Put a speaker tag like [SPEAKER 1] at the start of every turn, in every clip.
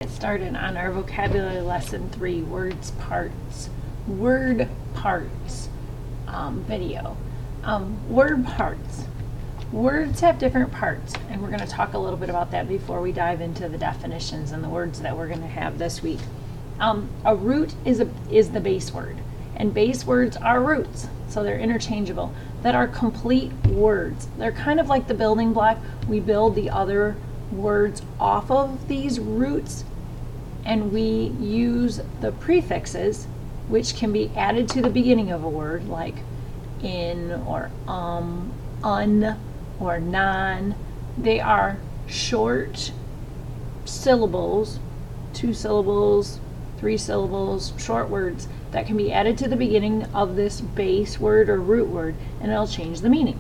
[SPEAKER 1] Get started on our vocabulary lesson 3, words parts, word parts video. Word parts. Words have different parts, and we're going to talk a little bit about that before we dive into the definitions and the words that we're going to have this week. A root is the base word, and base words are roots, so they're interchangeable, that are complete words. They're kind of like the building block. We build the other words off of these roots, and we use the prefixes, which can be added to the beginning of a word, like in or un or non. They are short syllables, 2 syllables, 3 syllables, short words that can be added to the beginning of this base word or root word, and it'll change the meaning.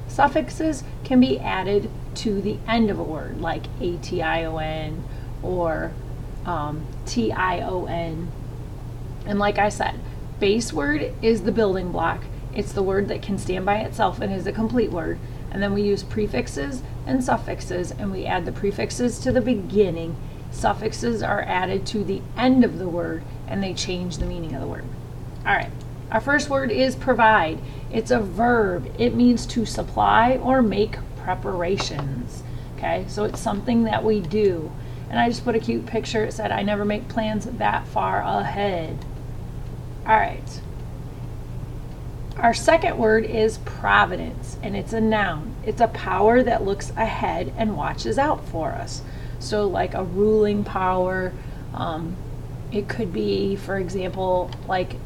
[SPEAKER 1] Suffixes can be added to the end of a word, like ation or tion. And like I said, base word is the building block. It's the word that can stand by itself and is a complete word. And then we use prefixes and suffixes, and we add the prefixes to the beginning. Suffixes are added to the end of the word, and they change the meaning of the word. All right. Our first word is provide. It's a verb. It means to supply or make preparations. Okay, so it's something that we do. And I just put a cute picture. It said, I never make plans that far ahead. All right. Our second word is providence, and it's a noun. It's a power that looks ahead and watches out for us. So like a ruling power. It could be, for example, like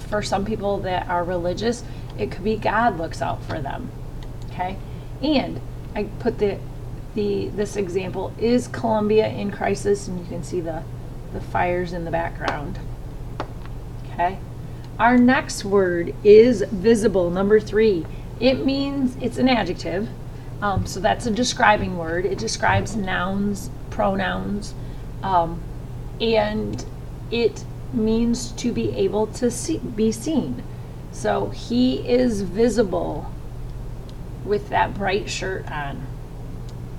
[SPEAKER 1] for some people that are religious, it could be God looks out for them. Okay, and I put this example is Colombia in crisis, and you can see the fires in the background. Okay, our next word is visible, number 3. It means, it's an adjective, so that's a describing word. It describes nouns, pronouns, and it means to be able to be seen. So he is visible with that bright shirt on.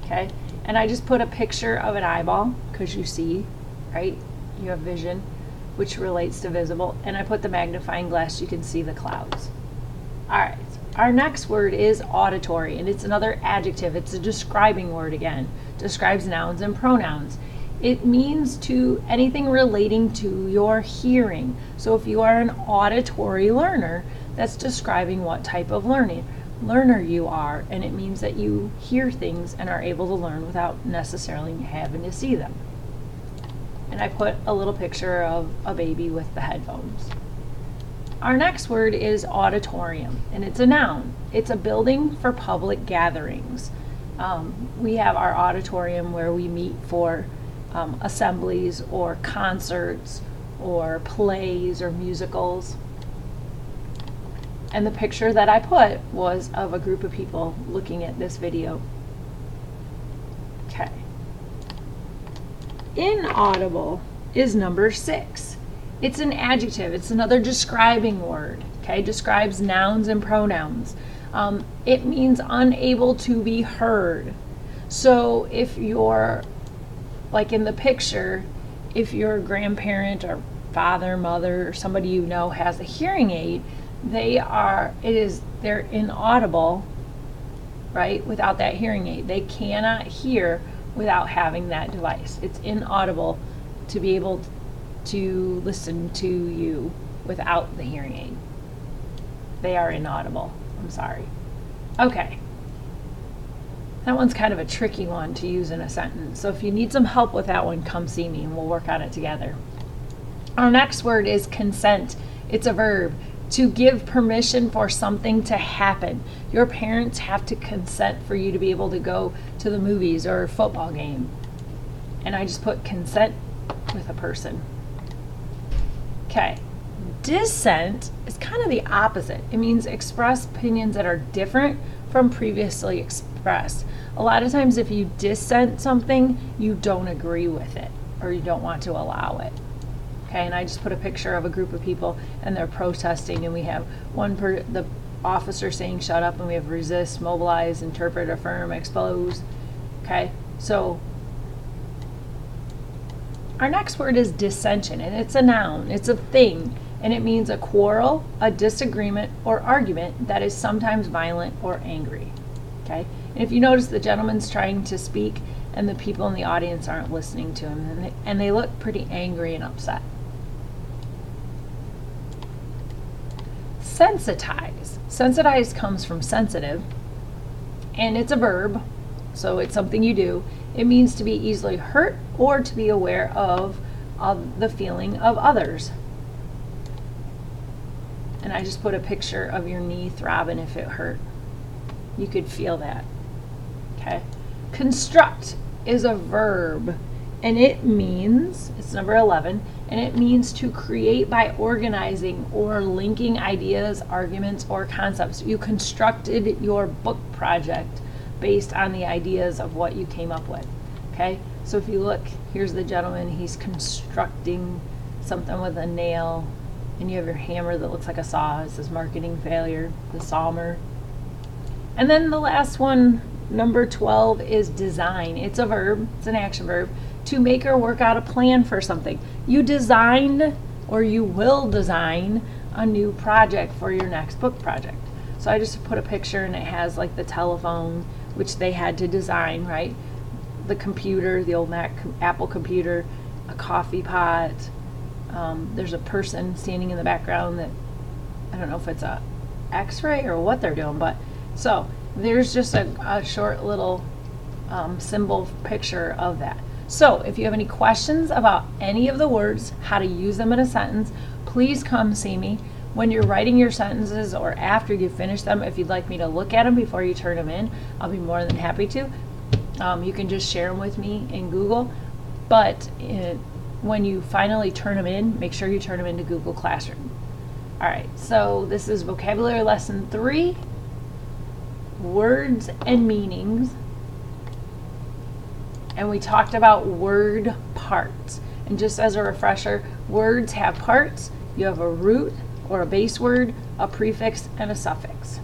[SPEAKER 1] Okay, and I just put a picture of an eyeball because you see, right? You have vision, which relates to visible, and I put the magnifying glass, you can see the clouds. All right, our next word is auditory, and it's another adjective. It's a describing word again. Describes nouns and pronouns. It means to anything relating to your hearing. So if you are an auditory learner, that's describing what type of learner you are, and it means that you hear things and are able to learn without necessarily having to see them. And I put a little picture of a baby with the headphones. Our next word is auditorium, and it's a noun. It's a building for public gatherings. We have our auditorium where we meet for assemblies or concerts or plays or musicals. And the picture that I put was of a group of people looking at this video. Okay. Inaudible is number 6. It's an adjective. It's another describing word. Okay, describes nouns and pronouns. It means unable to be heard. So if you're, like in the picture, if your grandparent or father, mother, or somebody you know has a hearing aid, they're inaudible, right, without that hearing aid. They cannot hear without having that device. It's inaudible to be able to listen to you without the hearing aid. They are inaudible. I'm sorry. Okay. That one's kind of a tricky one to use in a sentence. So if you need some help with that one, come see me and we'll work on it together. Our next word is consent. It's a verb. To give permission for something to happen. Your parents have to consent for you to be able to go to the movies or a football game. And I just put consent with a person. Okay. Dissent is kind of the opposite. It means express opinions that are different from previously expressed. A lot of times if you dissent something, you don't agree with it or you don't want to allow it. Okay, and I just put a picture of a group of people and they're protesting, and we have the officer saying shut up, and we have resist, mobilize, interpret, affirm, expose. Okay, so Our next word is dissension, and it's a noun, it's a thing, and it means a quarrel, a disagreement, or argument that is sometimes violent or angry. Okay? And if you notice, the gentleman's trying to speak and the people in the audience aren't listening to him, and they look pretty angry and upset. Sensitize. Sensitize comes from sensitive, and it's a verb, so it's something you do. It means to be easily hurt or to be aware of the feeling of others. And I just put a picture of your knee throbbing if it hurt. You could feel that. Okay. Construct is a verb, and it means, it's number 11, and it means to create by organizing or linking ideas, arguments, or concepts. You constructed your book project based on the ideas of what you came up with. Okay? So if you look, here's the gentleman, he's constructing something with a nail, and you have your hammer that looks like a saw. It says marketing failure, the sawmer. And then the last one, number 12, is design. It's a verb, it's an action verb, to make or work out a plan for something. You designed, or you will design, a new project for your next book project. So I just put a picture, and it has like the telephone, which they had to design, right? The computer, the old Apple computer, a coffee pot. There's a person standing in the background that, I don't know if it's a x-ray or what they're doing, but so there's just a short little symbol picture of that. So if you have any questions about any of the words, how to use them in a sentence, please come see me. When you're writing your sentences or after you finish them, if you'd like me to look at them before you turn them in, I'll be more than happy to. You can just share them with me in Google, but when you finally turn them in, make sure you turn them into Google Classroom. All right, so this is vocabulary lesson 3, words and meanings. And we talked about word parts. And just as a refresher, words have parts. You have a root or a base word, a prefix, and a suffix.